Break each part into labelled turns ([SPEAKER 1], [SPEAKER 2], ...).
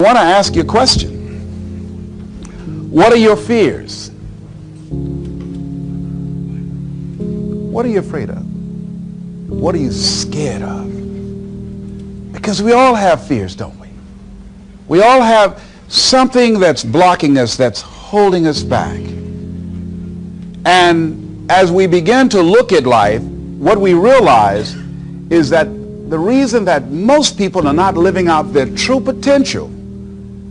[SPEAKER 1] I want to ask you a question. What are your fears? What are you afraid of? What are you scared of? Because we all have fears, don't we? We all have something that's blocking us, that's holding us back. And as we begin to look at life, what we realize is that the reason that most people are not living out their true potential,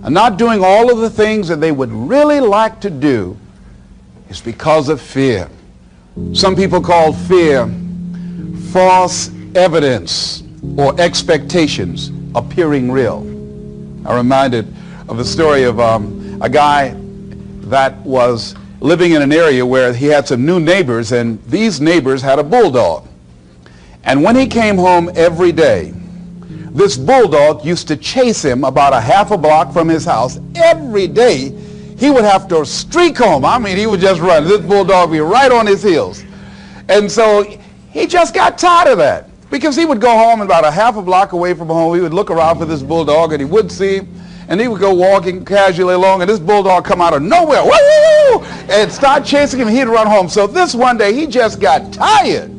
[SPEAKER 1] are not doing all of the things that they would really like to do, is because of fear. Some people call fear false evidence or expectations appearing real. I'm reminded of the story of a guy that was living in an area where he had some new neighbors, and these neighbors had a bulldog. And when he came home every day, this bulldog used to chase him about a half a block from his house. Every day, he would have to streak home. I mean, he would just run. This bulldog would be right on his heels. And so he just got tired of that, because he would go home about a half a block away from home. He would look around for this bulldog, and he wouldn't see him. And he would go walking casually along, and this bulldog come out of nowhere, woo, and start chasing him. He'd run home. So this one day, he just got tired.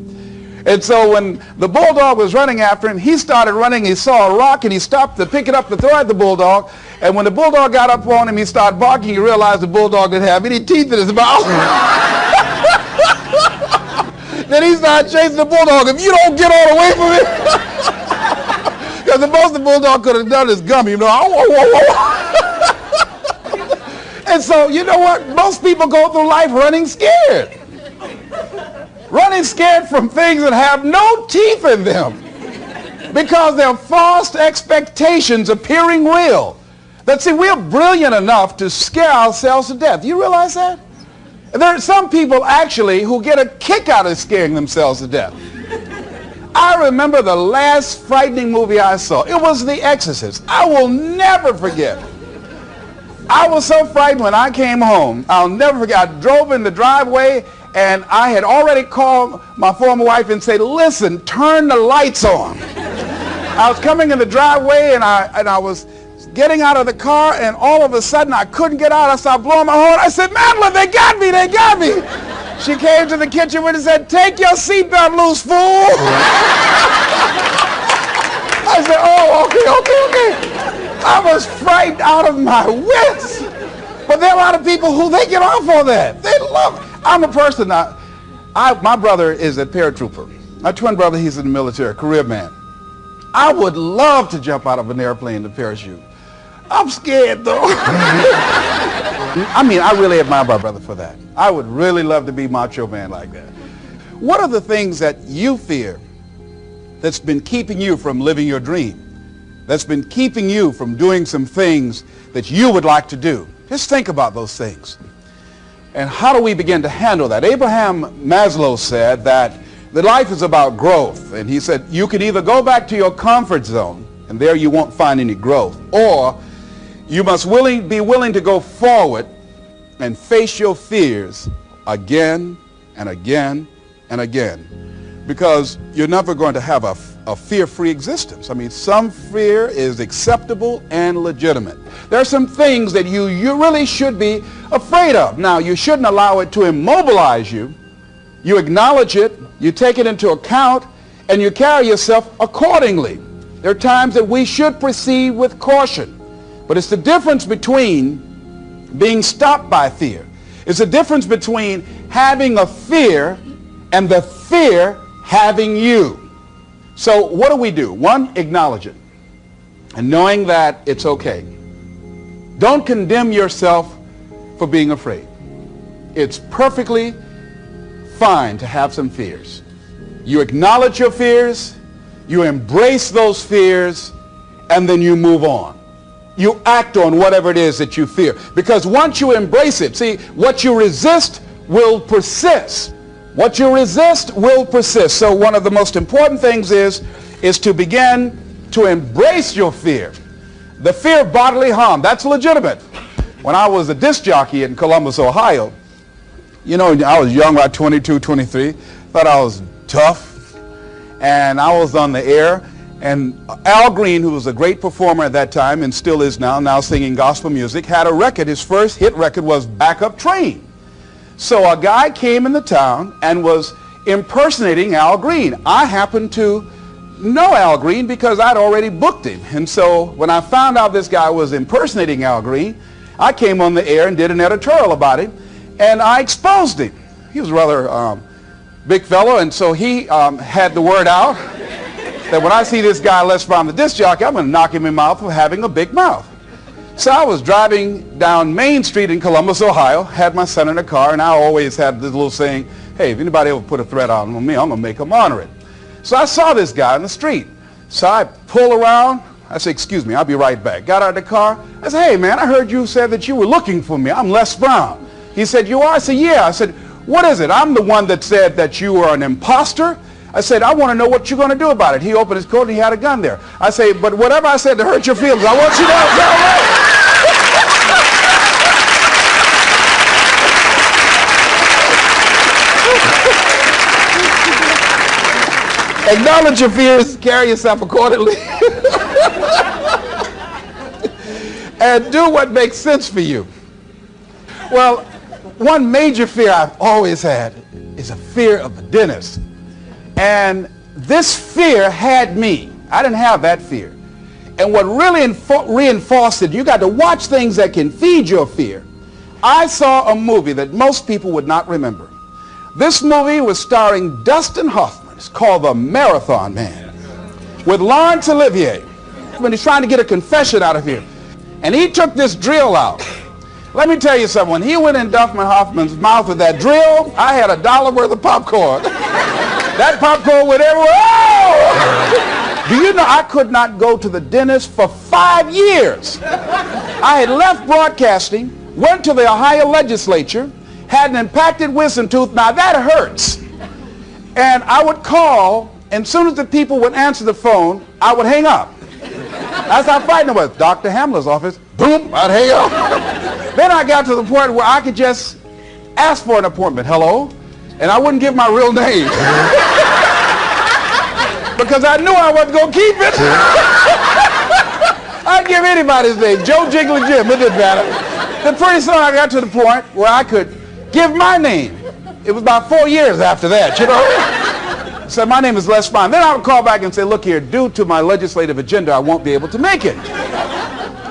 [SPEAKER 1] And so when the bulldog was running after him, he started running. He saw a rock, and he stopped to pick it up to throw at the bulldog. And when the bulldog got up on him, he started barking. He realized the bulldog didn't have any teeth in his mouth. Then he started chasing the bulldog. If you don't get all away from it, because the most the bulldog could have done is gummy, you know. And so, you know what? Most people go through life running scared. Running scared from things that have no teeth in them, because they're false expectations appearing real. That, see, we're brilliant enough to scare ourselves to death. You realize that? There are some people actually who get a kick out of scaring themselves to death. I remember the last frightening movie I saw. It was The Exorcist. I will never forget. I was so frightened when I came home. I'll never forget. I drove in the driveway, and I had already called my former wife and said, listen, turn the lights on. I was coming in the driveway, and I was getting out of the car, and all of a sudden I couldn't get out. I started blowing my horn. I said, Madeline, they got me, they got me. She came to the kitchen and said, take your seatbelt loose, fool. I said, oh, okay. I was frightened out of my wits. But there are a lot of people who they get off on that. They love it. I'm a person, my brother is a paratrooper. My twin brother, he's in the military, career man. I would love to jump out of an airplane to parachute. I'm scared, though. I mean, I really admire my brother for that. I would really love to be macho man like that. What are the things that you fear that's been keeping you from living your dream? That's been keeping you from doing some things that you would like to do? Just think about those things. And how do we begin to handle that? Abraham Maslow said that life is about growth. And he said you can either go back to your comfort zone, and there you won't find any growth, or you must be willing to go forward and face your fears again and again and again, because you're never going to have a fear-free existence. I mean, some fear is acceptable and legitimate. There are some things that you really should be afraid of. Now, you shouldn't allow it to immobilize you. You acknowledge it, you take it into account, and you carry yourself accordingly. There are times that we should proceed with caution. But it's the difference between being stopped by fear. It's the difference between having a fear and the fear having you. So what do? One, acknowledge it, and knowing that it's okay. Don't condemn yourself for being afraid. It's perfectly fine to have some fears. You acknowledge your fears, you embrace those fears, and then you move on. You act on whatever it is that you fear. Because once you embrace it, see, what you resist will persist. What you resist will persist. So one of the most important things is to begin to embrace your fear. The fear of bodily harm, that's legitimate. When I was a disc jockey in Columbus, Ohio, you know, I was young, about 22, 23, thought I was tough, and I was on the air, And Al Green, who was a great performer at that time and still is now singing gospel music, had a record. His first hit record was Backup Train. So a guy came in the town and was impersonating Al Green. I happened to know Al Green because I'd already booked him. And so when I found out this guy was impersonating Al Green, I came on the air and did an editorial about him, and I exposed him. He was a rather big fellow, and so he had the word out that when I see this guy Les Brown, the disc jockey, I'm going to knock him in the mouth for having a big mouth. So I was driving down Main Street in Columbus, Ohio, had my son in the car, and I always had this little saying, hey, if anybody ever put a threat on me, I'm going to make them honor it. So I saw this guy in the street. So I pull around. I said, excuse me, I'll be right back. Got out of the car. I said, hey, man, I heard you said that you were looking for me. I'm Les Brown. He said, you are? I said, yeah. I said, what is it? I'm the one that said that you were an imposter. I said, I want to know what you're going to do about it. He opened his coat and he had a gun there. I say, but whatever I said to hurt your feelings, I want you to know. Acknowledge your fears, carry yourself accordingly, and do what makes sense for you. Well, one major fear I've always had is a fear of the dentist. And this fear had me. I didn't have that fear. And what really reinforced it, you got to watch things that can feed your fear. I saw a movie that most people would not remember. This movie was starring Dustin Hoffman. It's called The Marathon Man, with Laurence Olivier, when he's trying to get a confession out of here. And he took this drill out. Let me tell you something. When he went in Dustin Hoffman's mouth with that drill, I had $1 worth of popcorn. That popcorn went everywhere. Oh! Do you know I could not go to the dentist for 5 years? I had left broadcasting, went to the Ohio legislature, had an impacted wisdom tooth. Now that hurts. And I would call, and as soon as the people would answer the phone, I would hang up. That's how frightened I was. Dr. Hamler's office, boom, I'd hang up. Then I got to the point where I could just ask for an appointment. Hello? And I wouldn't give my real name. Because I knew I wasn't going to keep it. I'd give anybody's name. Joe Jiggly Jim, it didn't matter. Then pretty soon I got to the point where I could give my name. It was about 4 years after that, you know. So my name is Les Brown. Then I would call back and say, look here, due to my legislative agenda, I won't be able to make it.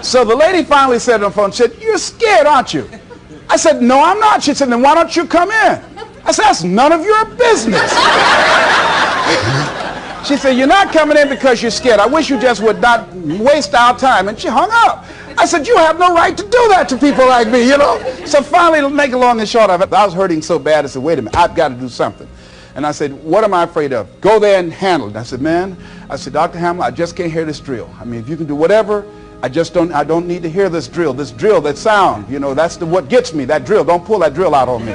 [SPEAKER 1] So the lady finally said on the phone, she said, you're scared, aren't you? I said, no, I'm not. She said, then why don't you come in? I said, that's none of your business. She said, you're not coming in because you're scared. I wish you just would not waste our time. And she hung up. I said, you have no right to do that to people like me, you know. So finally, to make it long and short of it, I was hurting so bad, I said, wait a minute, I've got to do something. And I said, what am I afraid of? Go there and handle it. And I said, man, I said, Dr. Hamler, I just can't hear this drill. I mean, if you can do whatever, I don't need to hear this drill, that sound, you know, that's what gets me, that drill. Don't pull that drill out on me.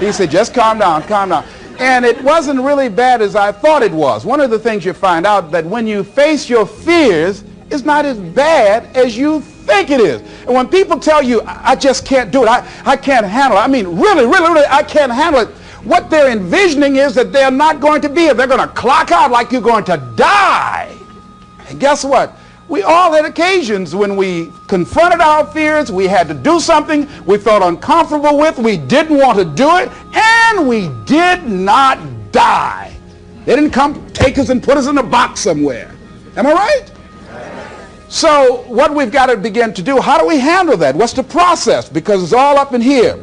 [SPEAKER 1] He said, just calm down, calm down. And it wasn't really bad as I thought it was. One of the things you find out that when you face your fears, it's not as bad as you think it is. And when people tell you, I just can't do it, I can't handle it, I mean, really, I can't handle it, what they're envisioning is that they're not going to be here. They're going to clock out like you're going to die. And guess what? We all had occasions when we confronted our fears, we had to do something we felt uncomfortable with, we didn't want to do it, and we did not die. They didn't come take us and put us in a box somewhere. Am I right? So what we've got to begin to do, how do we handle that? What's the process? Because it's all up in here.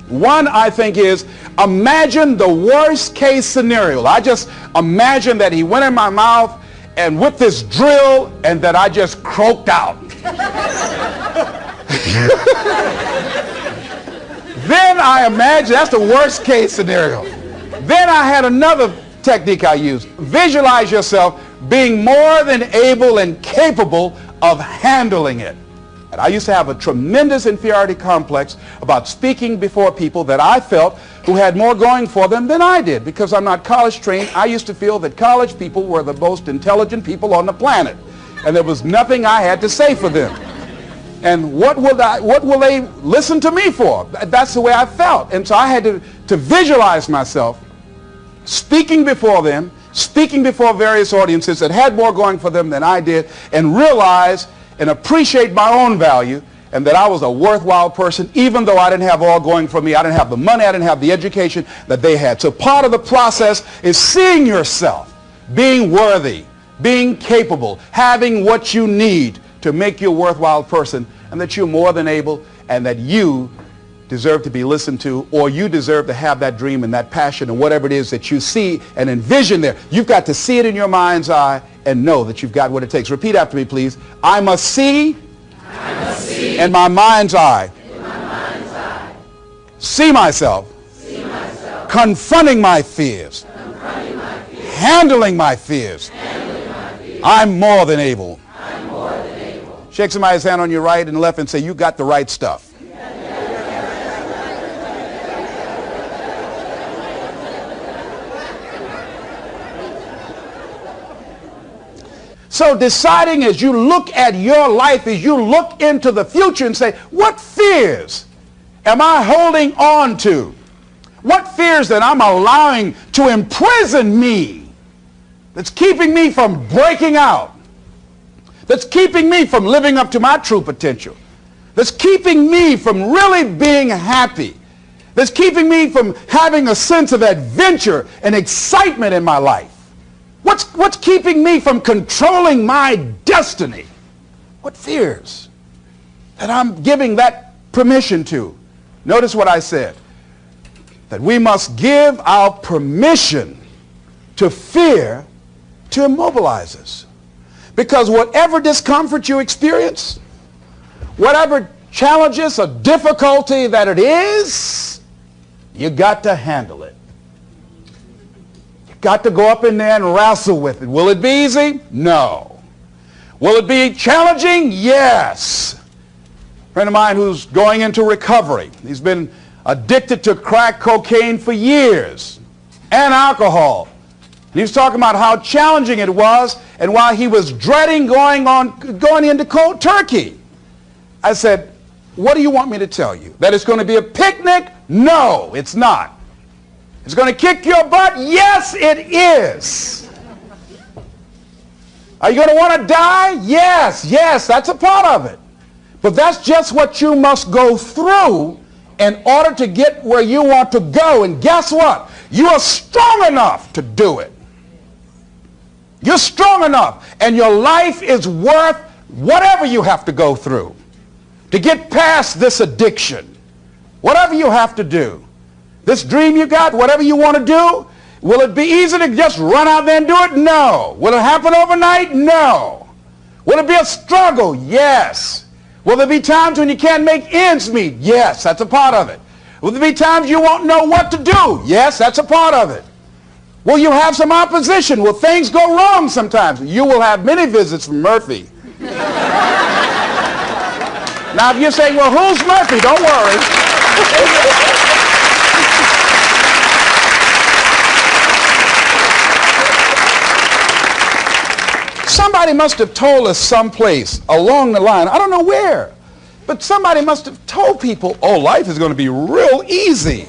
[SPEAKER 1] One, I think, is imagine the worst case scenario. I just imagine that he went in my mouth and with this drill, and that I just croaked out. Then I imagine, that's the worst case scenario. Then I had another technique I used. Visualize yourself being more than able and capable of handling it. And I used to have a tremendous inferiority complex about speaking before people that I felt who had more going for them than I did. Because I'm not college trained, I used to feel that college people were the most intelligent people on the planet. And there was nothing I had to say for them. And what will they listen to me for? That's the way I felt. And so I had to visualize myself speaking before them speaking before various audiences that had more going for them than I did, and realize and appreciate my own value, and that I was a worthwhile person, even though I didn't have all going for me. I didn't have the money, I didn't have the education that they had. So part of the process is seeing yourself, being worthy, being capable, having what you need to make you a worthwhile person, and that you're more than able, and that you deserve to be listened to, or you deserve to have that dream and that passion and whatever it is that you see and envision there. You've got to see it in your mind's eye and know that you've got what it takes. Repeat after me, please. I must see in my mind's eye, see myself, confronting my fears, handling my fears. I'm more than able. Shake somebody's hand on your right and left and say, you got the right stuff. So deciding as you look at your life, as you look into the future and say, what fears am I holding on to? What fears that I'm allowing to imprison me, that's keeping me from breaking out, that's keeping me from living up to my true potential, that's keeping me from really being happy, that's keeping me from having a sense of adventure and excitement in my life? What's keeping me from controlling my destiny? What fears that I'm giving that permission to? Notice what I said, that we must give our permission to fear to immobilize us. Because whatever discomfort you experience, whatever challenges or difficulty that it is, you got to handle it. Got to go up in there and wrestle with it. Will it be easy? No. Will it be challenging? Yes. A friend of mine who's going into recovery. He's been addicted to crack cocaine for years and alcohol. And he was talking about how challenging it was and why he was dreading going into cold turkey. I said, what do you want me to tell you? That it's going to be a picnic? No, it's not. It's going to kick your butt? Yes, it is. Are you going to want to die? Yes, that's a part of it. But that's just what you must go through in order to get where you want to go. And guess what? You are strong enough to do it. You're strong enough, and your life is worth whatever you have to go through to get past this addiction. Whatever you have to do. This dream you got, whatever you want to do, will it be easy to just run out there and do it? No. Will it happen overnight? No. Will it be a struggle? Yes. Will there be times when you can't make ends meet? Yes, that's a part of it. Will there be times you won't know what to do? Yes, that's a part of it. Will you have some opposition? Will things go wrong sometimes? You will have many visits from Murphy. Now, if you're saying, well, who's Murphy? Don't worry. Somebody must have told us someplace along the line, I don't know where, but somebody must have told people, oh, life is going to be real easy.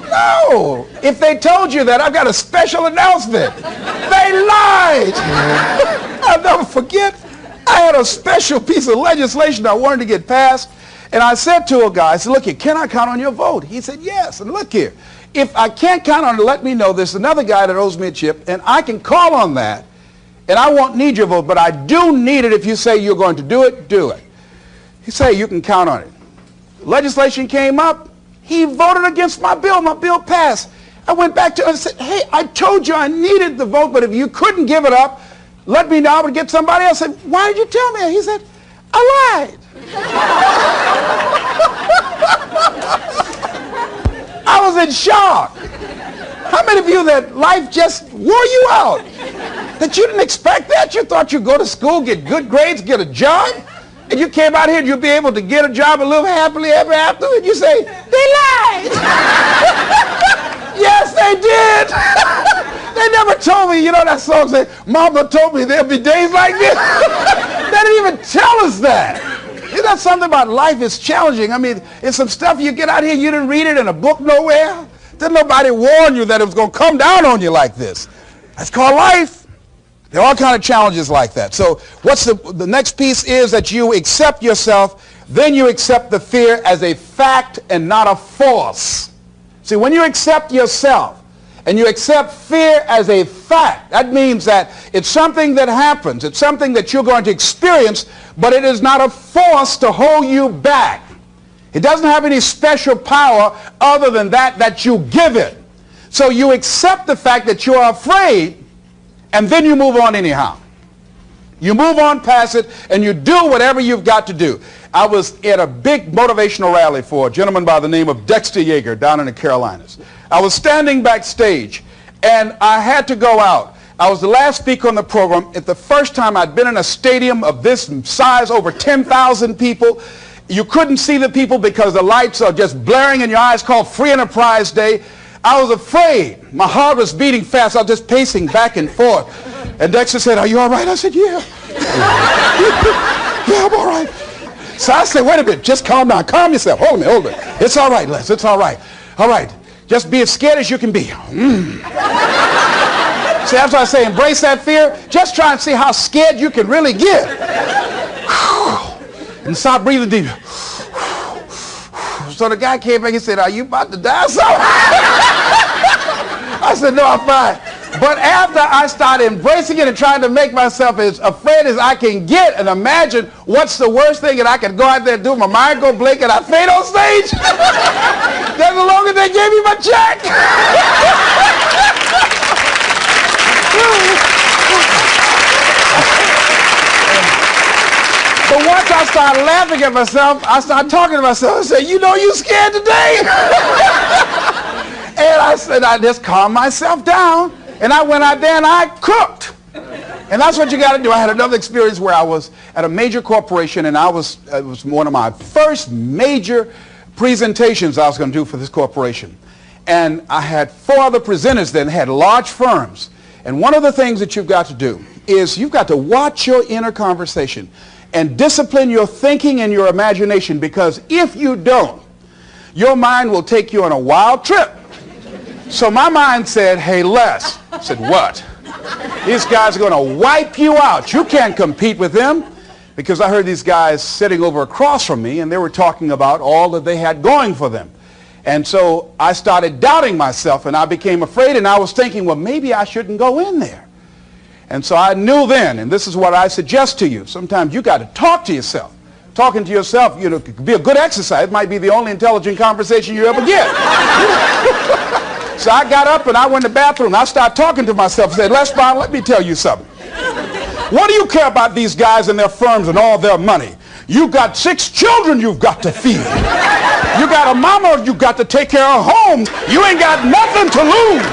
[SPEAKER 1] No. If they told you that, I've got a special announcement. They lied. I'll never forget. I had a special piece of legislation I wanted to get passed, and I said to a guy, I said, look here, can I count on your vote? He said, yes. And look here, if I can't count on it, let me know. There's another guy that owes me a chip, and I can call on that. And I won't need your vote, but I do need it. If you say you're going to do it, do it. He said, you can count on it. Legislation came up. He voted against my bill. My bill passed. I went back to him and said, hey, I told you I needed the vote, but if you couldn't give it up, let me know. I would get somebody else. I said, why did you tell me? He said, I lied. I was in shock. How many of you that life just wore you out? That you didn't expect that? You thought you'd go to school, get good grades, get a job, and you came out here and you'd be able to get a job and live happily ever after, and you say, they lied. Yes, they did. They never told me, you know that song said, Mama told me there'll be days like this. They didn't even tell us that. Isn't that something about life is challenging? I mean, it's some stuff you get out here, you didn't read it in a book nowhere. Didn't nobody warn you that it was going to come down on you like this? That's called life. There are all kinds of challenges like that. So what's the next piece is that you accept yourself, then you accept the fear as a fact and not a force. See, when you accept yourself and you accept fear as a fact, that means that it's something that happens. It's something that you're going to experience, but it is not a force to hold you back. It doesn't have any special power other than that you give it. So you accept the fact that you are afraid, and then you move on anyhow. You move on past it, and you do whatever you've got to do. I was at a big motivational rally for a gentleman by the name of Dexter Yeager down in the Carolinas. I was standing backstage, and I had to go out. I was the last speaker on the program. It's the first time I'd been in a stadium of this size, over 10,000 people. You couldn't see the people because the lights are just blaring in your eyes, called Free Enterprise Day. I was afraid. My heart was beating fast. I was just pacing back and forth. And Dexter said, "Are you all right?" I said, "Yeah." "Yeah, I'm all right." So I said, "Wait a minute. Just calm down. Calm yourself. Hold me. It's all right, Les. It's all right. All right. Just be as scared as you can be." See, that's why I say embrace that fear. Just try and see how scared you can really get. And stop breathing deep. So the guy came back and said, "Are you about to die or something?" I said, "No, I'm fine." But after I started embracing it and trying to make myself as afraid as I can get, and imagine what's the worst thing that I could go out there and do, my mind go blink and I fade on stage, that's the longer they gave me my check. But once I started laughing at myself, I started talking to myself. I said, "You know you scared today?" And I said, I just calmed myself down. And I went out there and I cooked. And that's what you got to do. I had another experience where I was at a major corporation, and it was one of my first major presentations I was going to do for this corporation. And I had 4 other presenters that had large firms. And one of the things that you've got to do is you've got to watch your inner conversation and discipline your thinking and your imagination, because if you don't, your mind will take you on a wild trip. So my mind said, "Hey, Les." I said, "What?" "These guys are going to wipe you out. You can't compete with them." Because I heard these guys sitting over across from me, and they were talking about all that they had going for them. And so I started doubting myself, and I became afraid, and I was thinking, well, maybe I shouldn't go in there. And so I knew then, and this is what I suggest to you, sometimes you got to talk to yourself. Talking to yourself, you know, could be a good exercise. It might be the only intelligent conversation you ever get. So I got up and I went to the bathroom. I started talking to myself and said, "Les Brown, let me tell you something. What do you care about these guys and their firms and all their money? You got 6 children you've got to feed. You got a mama you've got to take care of home. You ain't got nothing to lose."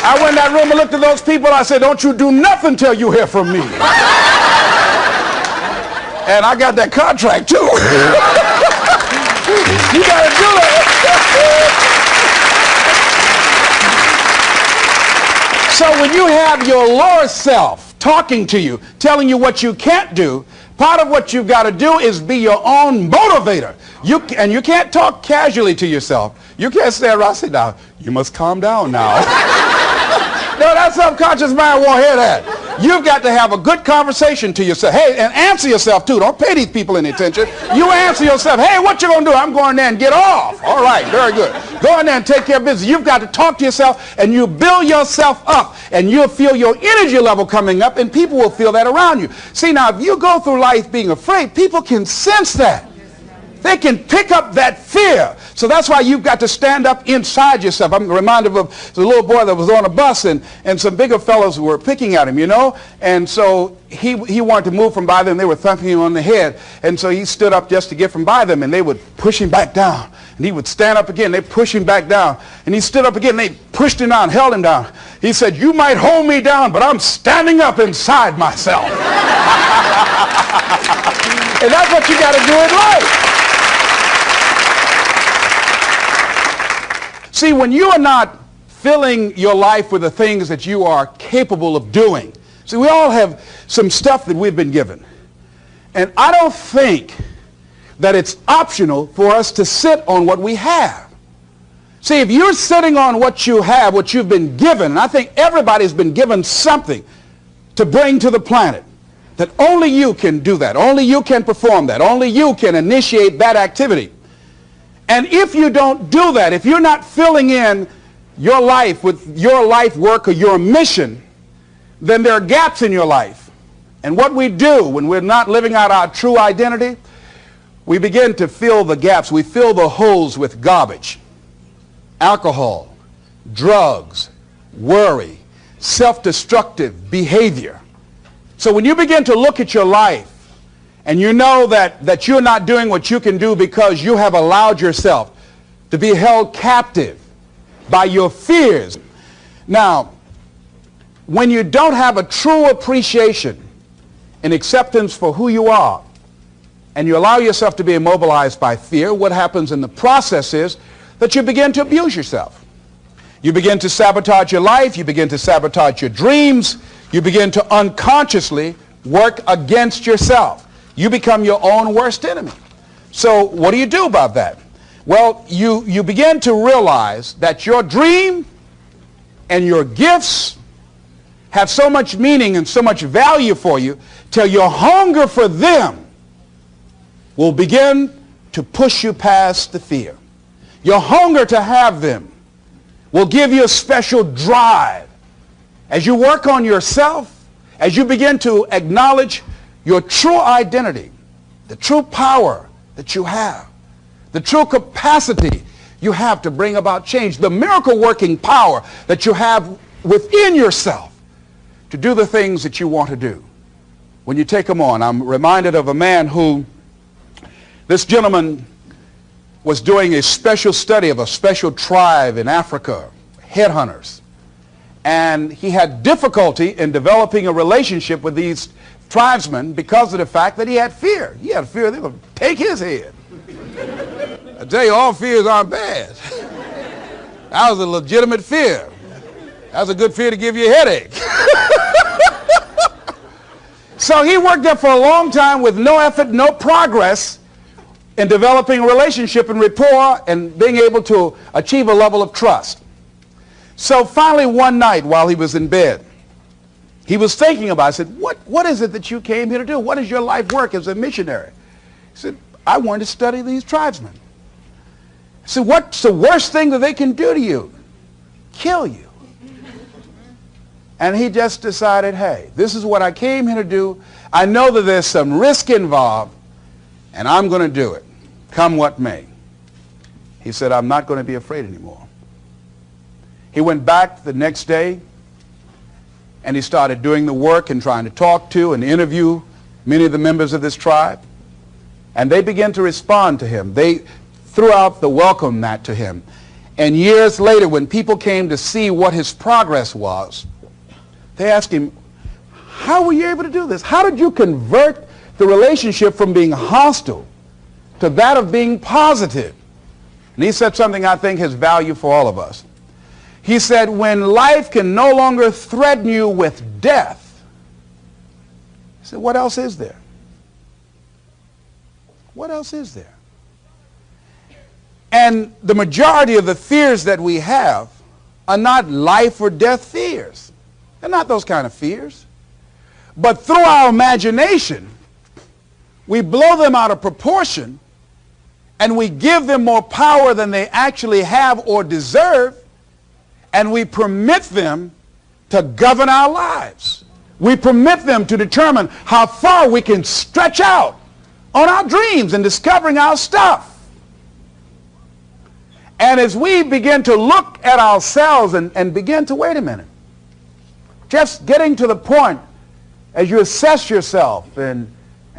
[SPEAKER 1] I went in that room and looked at those people. I said, "Don't you do nothing till you hear from me." And I got that contract too. You got to do it. So when you have your lower self talking to you, telling you what you can't do, part of what you've got to do is be your own motivator. And you can't talk casually to yourself. You can't say around and say, "Now, you must calm down now." No, that subconscious mind won't hear that. You've got to have a good conversation to yourself. Hey, and answer yourself too. Don't pay these people any attention. You answer yourself. "Hey, what you going to do?" "I'm going there and get off." "All right, very good. Go in there and take care of business." You've got to talk to yourself, and you build yourself up, and you'll feel your energy level coming up, and people will feel that around you. See, now, if you go through life being afraid, people can sense that. They can pick up that fear. So that's why you've got to stand up inside yourself. I'm reminded of the little boy that was on a bus, and some bigger fellows were picking at him, you know. And so he wanted to move from by them. They were thumping him on the head. And so he stood up just to get from by them, and they would push him back down. And he would stand up again. They push him back down. And he stood up again. They pushed him down, held him down. He said, "You might hold me down, but I'm standing up inside myself." And that's what you got to do in life. See, when you are not filling your life with the things that you are capable of doing, See, we all have some stuff that we've been given. And I don't think that it's optional for us to sit on what we have. See, if you're sitting on what you have, what you've been given, and I think everybody's been given something to bring to the planet, that only you can do that. Only you can perform that. Only you can initiate that activity. And if you don't do that, if you're not filling in your life with your life work or your mission, then there are gaps in your life. And what we do when we're not living out our true identity, we begin to fill the gaps. We fill the holes with garbage, alcohol, drugs, worry, self-destructive behavior. So when you begin to look at your life and you know that you're not doing what you can do because you have allowed yourself to be held captive by your fears. Now, when you don't have a true appreciation and acceptance for who you are, and you allow yourself to be immobilized by fear, what happens in the process is that you begin to abuse yourself. You begin to sabotage your life. You begin to sabotage your dreams. You begin to unconsciously work against yourself. You become your own worst enemy. So what do you do about that? Well, you begin to realize that your dream and your gifts have so much meaning and so much value for you till your hunger for them will begin to push you past the fear. Your hunger to have them will give you a special drive. As you work on yourself, as you begin to acknowledge your true identity, the true power that you have, the true capacity you have to bring about change, the miracle-working power that you have within yourself to do the things that you want to do. When you take them on, I'm reminded of a man who, this gentleman was doing a special study of a special tribe in Africa, headhunters. And he had difficulty in developing a relationship with these tribesmen because of the fact that he had fear. He had fear they were going to take his head. I tell you, all fears aren't bad. That was a legitimate fear. That was a good fear to give you a headache. So he worked there for a long time with no effort, no progress in developing a relationship and rapport and being able to achieve a level of trust. So finally one night while he was in bed, he was thinking about it. I said, what is it that you came here to do? What is your life work as a missionary? He said, I wanted to study these tribesmen. I said, what's the worst thing that they can do to you? Kill you. And he just decided, hey, this is what I came here to do. I know that there's some risk involved, and I'm going to do it, come what may. He said, I'm not going to be afraid anymore. He went back the next day, and he started doing the work and trying to talk to and interview many of the members of this tribe. And they began to respond to him. They threw out the welcome mat to him. And years later, when people came to see what his progress was, they asked him, how were you able to do this? How did you convert the relationship from being hostile to that of being positive? And he said something I think has value for all of us. He said, when life can no longer threaten you with death, he said, what else is there? What else is there? And the majority of the fears that we have are not life or death fears. They're not those kind of fears. But through our imagination, we blow them out of proportion and we give them more power than they actually have or deserve, and we permit them to govern our lives. We permit them to determine how far we can stretch out on our dreams and discovering our stuff. And as we begin to look at ourselves and begin to, wait a minute, just getting to the point as you assess yourself and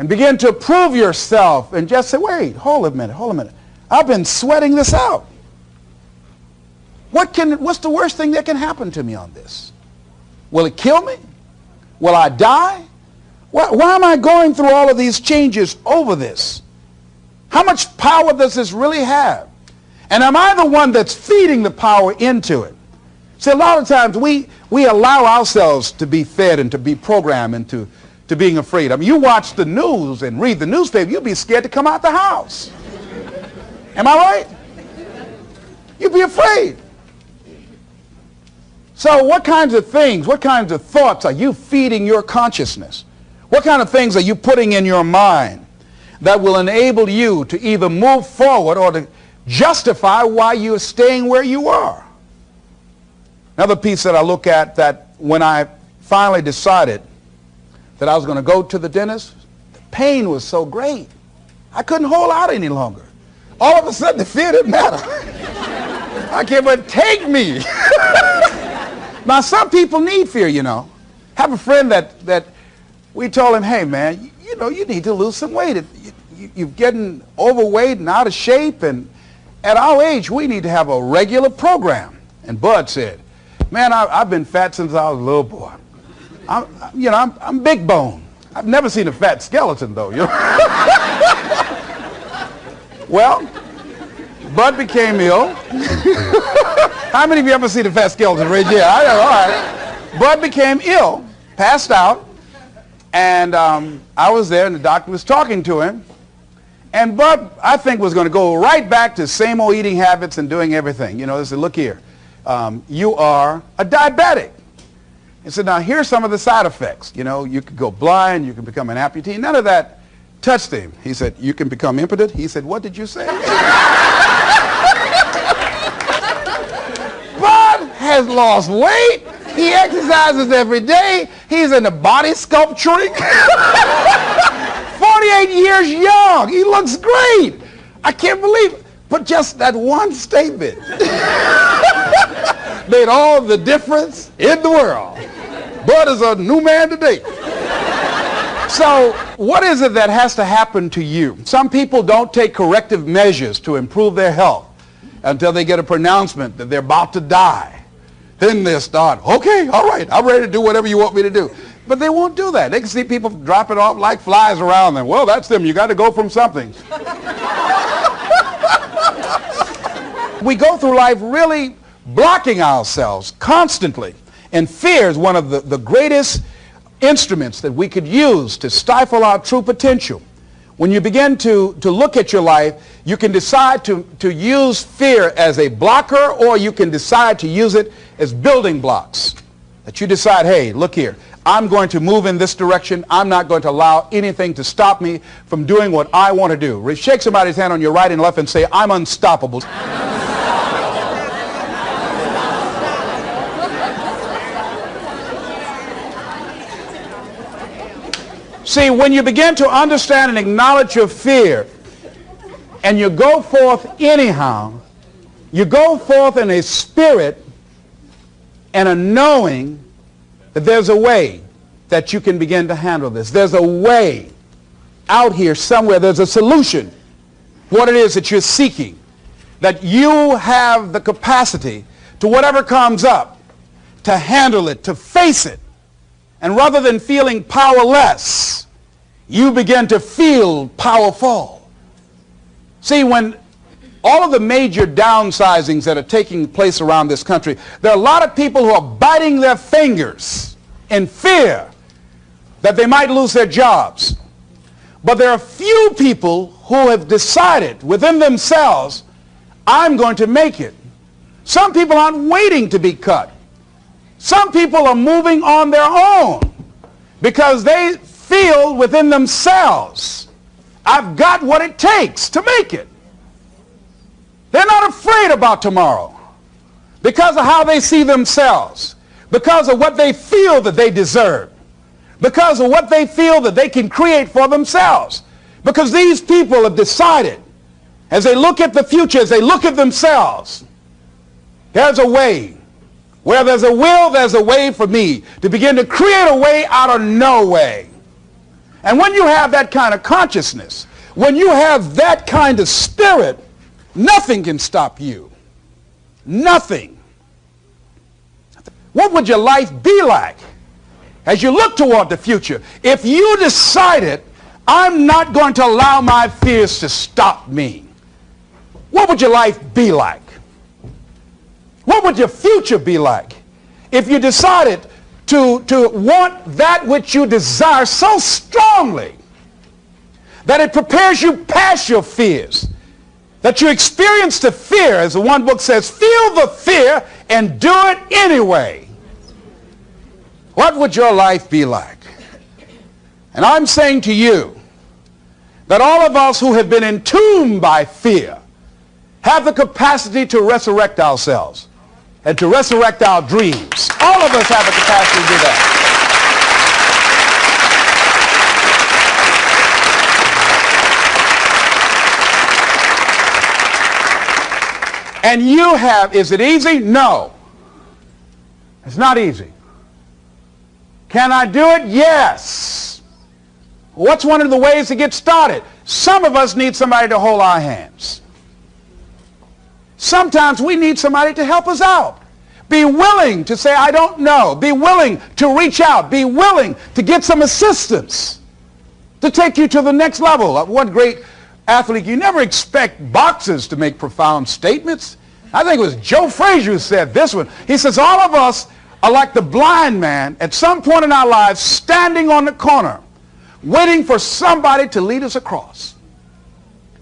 [SPEAKER 1] begin to prove yourself and just say, wait, hold a minute. I've been sweating this out. What's the worst thing that can happen to me on this? Will it kill me? Will I die? Why am I going through all of these changes over this? How much power does this really have? And am I the one that's feeding the power into it? See, a lot of times we allow ourselves to be fed and to be programmed into being afraid. I mean, you watch the news and read the newspaper, you'll be scared to come out the house. Am I right? You'll be afraid. So what kinds of things, what kinds of thoughts are you feeding your consciousness? What kind of things are you putting in your mind that will enable you to either move forward or to justify why you're staying where you are? Another piece that I look at, that when I finally decided that I was going to go to the dentist, the pain was so great. I couldn't hold out any longer. All of a sudden, the fear didn't matter. I can't but take me. Now, some people need fear, you know. I have a friend that we told him, hey, man, you know, you need to lose some weight. You're getting overweight and out of shape, and at our age, we need to have a regular program. And Bud said, man, I've been fat since I was a little boy. I'm big bone. I've never seen a fat skeleton, though. You know? Well, Bud became ill. How many of you ever seen a fat skeleton? Right? Yeah, I know. All right. Bud became ill, passed out, and I was there, and the doctor was talking to him. And Bud, I think, was going to go right back to same old eating habits and doing everything. You know, they said, look here, you are a diabetic. He said, now here's some of the side effects. You know, you could go blind, you can become an amputee. None of that touched him. He said, you can become impotent. He said, what did you say? Bud has lost weight. He exercises every day. He's into body sculpturing. 48 years young. He looks great. I can't believe it. But just that one statement made all the difference in the world. Bud is a new man today. So what is it that has to happen to you? Some people don't take corrective measures to improve their health until they get a pronouncement that they're about to die. Then they start, okay, all right, I'm ready to do whatever you want me to do. But they won't do that. They can see people dropping off like flies around them. Well, that's them. You got to go from something. We go through life really blocking ourselves constantly. And fear is one of the greatest instruments that we could use to stifle our true potential. When you begin to look at your life, you can decide to use fear as a blocker, or you can decide to use it as building blocks. That you decide, hey, look here, I'm going to move in this direction. I'm not going to allow anything to stop me from doing what I want to do. Shake somebody's hand on your right and left and say, I'm unstoppable. See, when you begin to understand and acknowledge your fear, and you go forth anyhow, you go forth in a spirit and a knowing that there's a way that you can begin to handle this. There's a way out here somewhere. There's a solution. What it is that you're seeking. That you have the capacity to whatever comes up, to handle it, to face it. And rather than feeling powerless, you begin to feel powerful. See, when all of the major downsizings that are taking place around this country, there are a lot of people who are biting their fingers in fear that they might lose their jobs. But there are few people who have decided within themselves, I'm going to make it. Some people aren't waiting to be cut. Some people are moving on their own because they feel within themselves, I've got what it takes to make it. They're not afraid about tomorrow because of how they see themselves, because of what they feel that they deserve, because of what they feel that they can create for themselves. Because these people have decided, as they look at the future, as they look at themselves, there's a way. Where there's a will, there's a way for me to begin to create a way out of no way. And when you have that kind of consciousness, when you have that kind of spirit, nothing can stop you. Nothing. What would your life be like as you look toward the future if you decided, I'm not going to allow my fears to stop me? What would your life be like? What would your future be like if you decided to want that which you desire so strongly that it prepares you past your fears, that you experience the fear, as the one book says, feel the fear and do it anyway? What would your life be like? And I'm saying to you that all of us who have been entombed by fear have the capacity to resurrect ourselves and to resurrect our dreams. All of us have the capacity to do that. And you have, is it easy? No. It's not easy. Can I do it? Yes. What's one of the ways to get started? Some of us need somebody to hold our hands. Sometimes we need somebody to help us out. Be willing to say, I don't know. Be willing to reach out. Be willing to get some assistance to take you to the next level. One great athlete, you never expect boxers to make profound statements. I think it was Joe Frazier who said this one. He says, all of us are like the blind man at some point in our lives standing on the corner waiting for somebody to lead us across.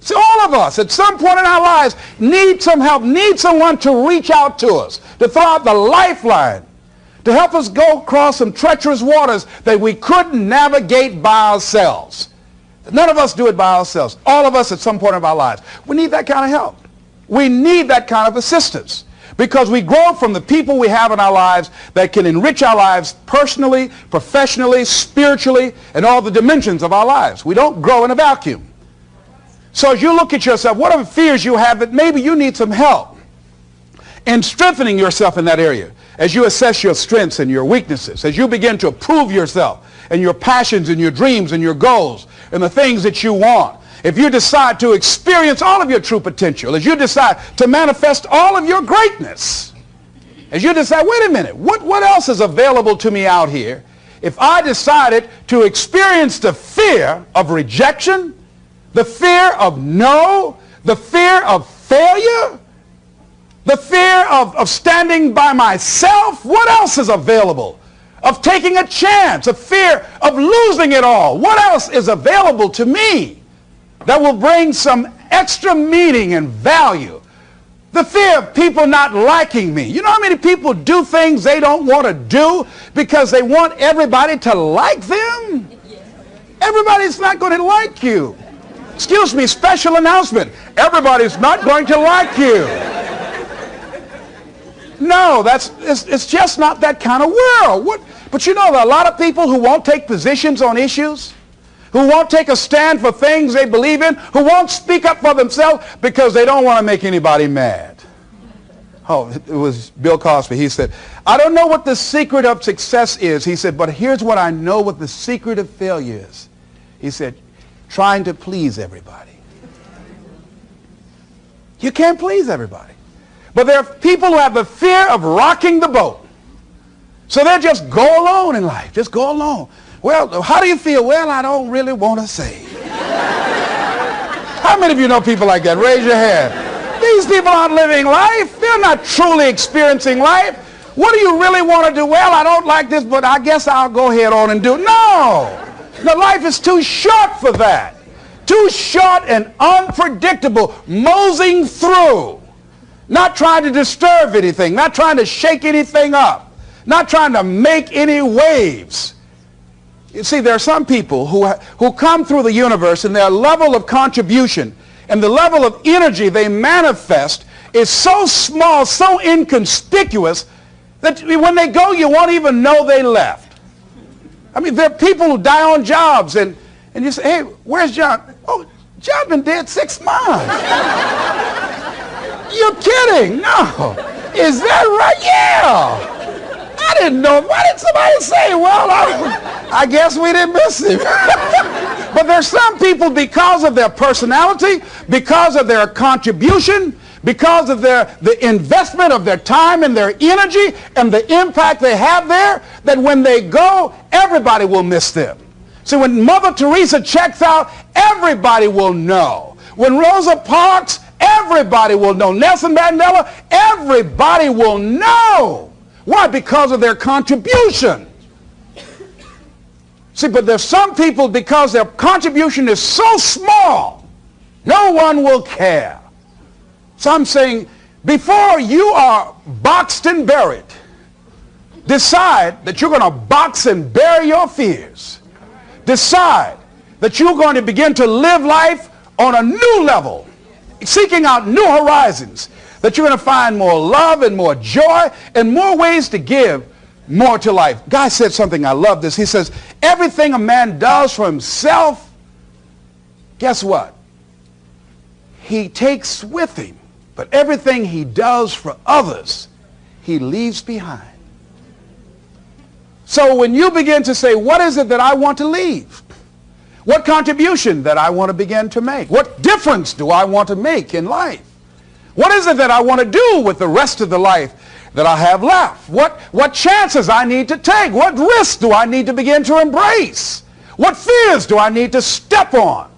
[SPEAKER 1] See, all of us at some point in our lives need some help, need someone to reach out to us, to throw out the lifeline, to help us go across some treacherous waters that we couldn't navigate by ourselves. None of us do it by ourselves. All of us at some point of our lives. We need that kind of help. We need that kind of assistance because we grow from the people we have in our lives that can enrich our lives personally, professionally, spiritually, and all the dimensions of our lives. We don't grow in a vacuum. So as you look at yourself, whatever fears you have, that maybe you need some help in strengthening yourself in that area. As you assess your strengths and your weaknesses, as you begin to approve yourself and your passions and your dreams and your goals and the things that you want, if you decide to experience all of your true potential, as you decide to manifest all of your greatness, as you decide, wait a minute, what else is available to me out here if I decided to experience the fear of rejection, the fear of no, the fear of failure, the fear of standing by myself? What else is available? Of taking a chance, a fear of losing it all. What else is available to me that will bring some extra meaning and value? The fear of people not liking me. You know how many people do things they don't want to do because they want everybody to like them? Everybody's not going to like you. Excuse me, special announcement. Everybody's not going to like you. No, it's just not that kind of world. But you know, there are a lot of people who won't take positions on issues, who won't take a stand for things they believe in, who won't speak up for themselves because they don't want to make anybody mad. Oh, it was Bill Cosby. He said, I don't know what the secret of success is. He said, but here's what I know what the secret of failure is. He said, trying to please everybody. You can't please everybody. But there are people who have the fear of rocking the boat. So they just go alone in life. Just go alone. Well, how do you feel? Well, I don't really want to say. How many of you know people like that? Raise your hand. These people aren't living life. They're not truly experiencing life. What do you really want to do? Well, I don't like this, but I guess I'll go ahead on and do it. No. The life is too short for that. Too short and unpredictable, moseying through. Not trying to disturb anything, not trying to shake anything up, not trying to make any waves. You see, there are some people who come through the universe and their level of contribution and the level of energy they manifest is so small, so inconspicuous that when they go, you won't even know they left. I mean, there are people who die on jobs and you say, hey, where's John? Oh, John's been dead 6 months. You're kidding. No. Is that right? Yeah. I didn't know. Why did somebody say, well, I guess we didn't miss him. But there's some people, because of their personality, because of their contribution, because of the investment of their time and their energy and the impact they have there, that when they go, everybody will miss them. See, when Mother Teresa checks out, everybody will know. When Rosa Parks, Everybody will know. Nelson Mandela, everybody will know. Why? Because of their contribution. See, but there's some people, because their contribution is so small, no one will care. So I'm saying, before you are boxed and buried, decide that you're going to box and bury your fears. Decide that you're going to begin to live life on a new level, seeking out new horizons, that you're going to find more love and more joy and more ways to give more to life. Guy said something, I love this. He says, everything a man does for himself, guess what? He takes with him. But everything he does for others, he leaves behind. So when you begin to say, what is it that I want to leave? What contribution that I want to begin to make? What difference do I want to make in life? What is it that I want to do with the rest of the life that I have left? What chances I need to take? What risks do I need to begin to embrace? What fears do I need to step on?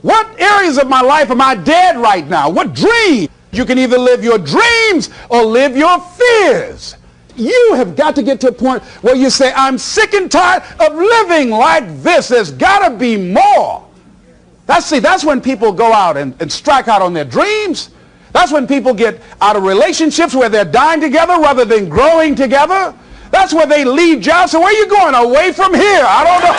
[SPEAKER 1] What areas of my life am I dead right now? What dreams? You can either live your dreams or live your fears. You have got to get to a point where you say, I'm sick and tired of living like this. There's got to be more. That's when people go out and strike out on their dreams. That's when people get out of relationships where they're dying together rather than growing together. That's where they leave jobs. So where are you going? Away from here? I don't know.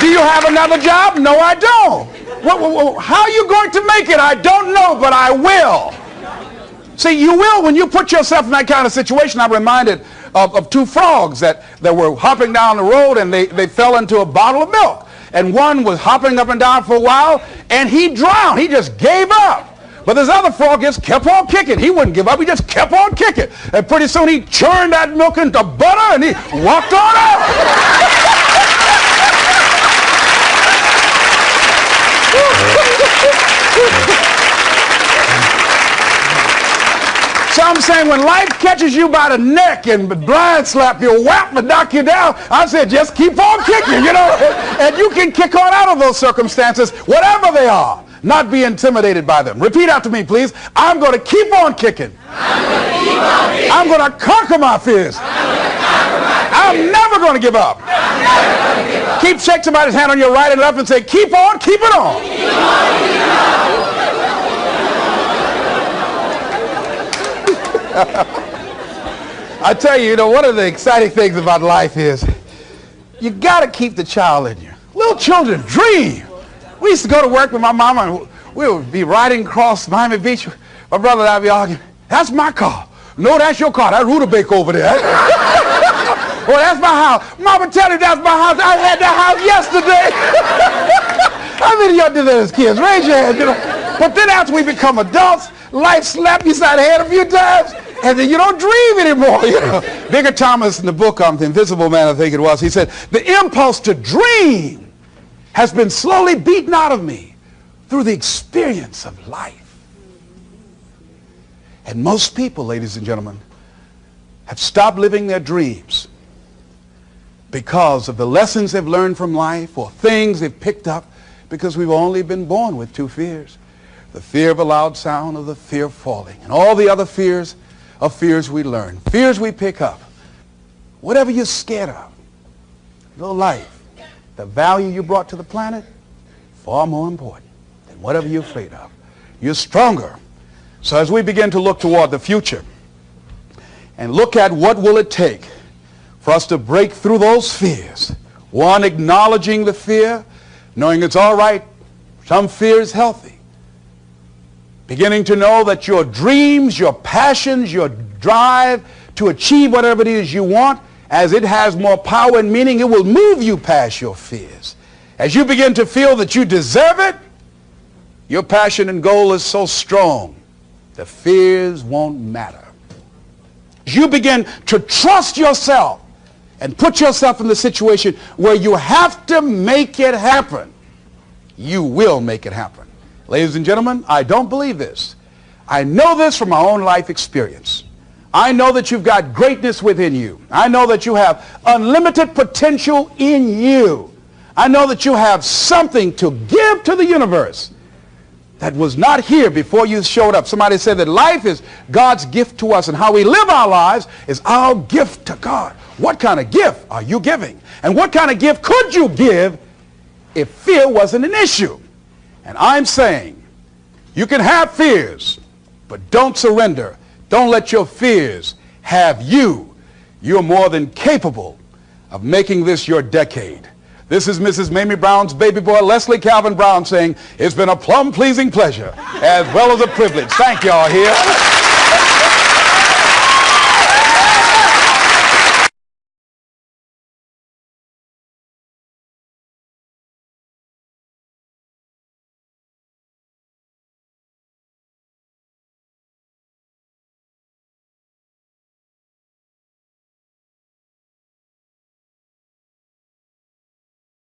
[SPEAKER 1] Do you have another job? No, I don't. How are you going to make it? I don't know, but I will. See, you will when you put yourself in that kind of situation. I'm reminded of two frogs that were hopping down the road, and they fell into a bottle of milk. And one was hopping up and down for a while, and he drowned. He just gave up. But this other frog just kept on kicking. He wouldn't give up. He just kept on kicking. And pretty soon he churned that milk into butter, and he walked on out. So I'm saying, when life catches you by the neck and blind slap you, whap and knock you down, I said, just keep on kicking, you know, and you can kick on out of those circumstances, whatever they are. Not be intimidated by them. Repeat after me, please. I'm going to keep on kicking. I'm going to conquer my fears. I'm never going to give up. Shake somebody's hand on your right and left and say, keep on, keep it on. Keep on, keep it on. I tell you, one of the exciting things about life is you got to keep the child in you. Little children dream. We used to go to work with my mama, and we would be riding across Miami Beach. My brother and I would be arguing, that's my car. No, that's your car. That's Rutabaga over there. Well, that's my house. Mama, tell you that's my house. I had that house yesterday. How many of y'all did that as kids? Raise your hand. But then after we become adults, life slapped you side the head a few times, and then you don't dream anymore. Bigger Thomas, in the book The Invisible Man, I think it was, he said, the impulse to dream has been slowly beaten out of me through the experience of life. And most people, ladies and gentlemen, have stopped living their dreams because of the lessons they've learned from life or things they've picked up, because we've only been born with two fears. The fear of a loud sound, or the fear of falling. And all the other fears are fears we learn, fears we pick up. Whatever you're scared of, your life, the value you brought to the planet, far more important than whatever you're afraid of. You're stronger. So as we begin to look toward the future and look at what will it take for us to break through those fears, one, acknowledging the fear, knowing it's all right, some fear is healthy. Beginning to know that your dreams, your passions, your drive to achieve whatever it is you want, as it has more power and meaning, it will move you past your fears. As you begin to feel that you deserve it, your passion and goal is so strong, the fears won't matter. As you begin to trust yourself and put yourself in the situation where you have to make it happen, you will make it happen. Ladies and gentlemen, I don't believe this. I know this from my own life experience. I know that you've got greatness within you. I know that you have unlimited potential in you. I know that you have something to give to the universe that was not here before you showed up. Somebody said that life is God's gift to us, and how we live our lives is our gift to God. What kind of gift are you giving? And what kind of gift could you give if fear wasn't an issue? And I'm saying you can have fears, but don't surrender. Don't let your fears have you. You're more than capable of making this your decade. This is Mrs. Mamie Brown's baby boy, Leslie Calvin Brown, saying, it's been a plum-pleasing pleasure as well as a privilege. Thank y'all here.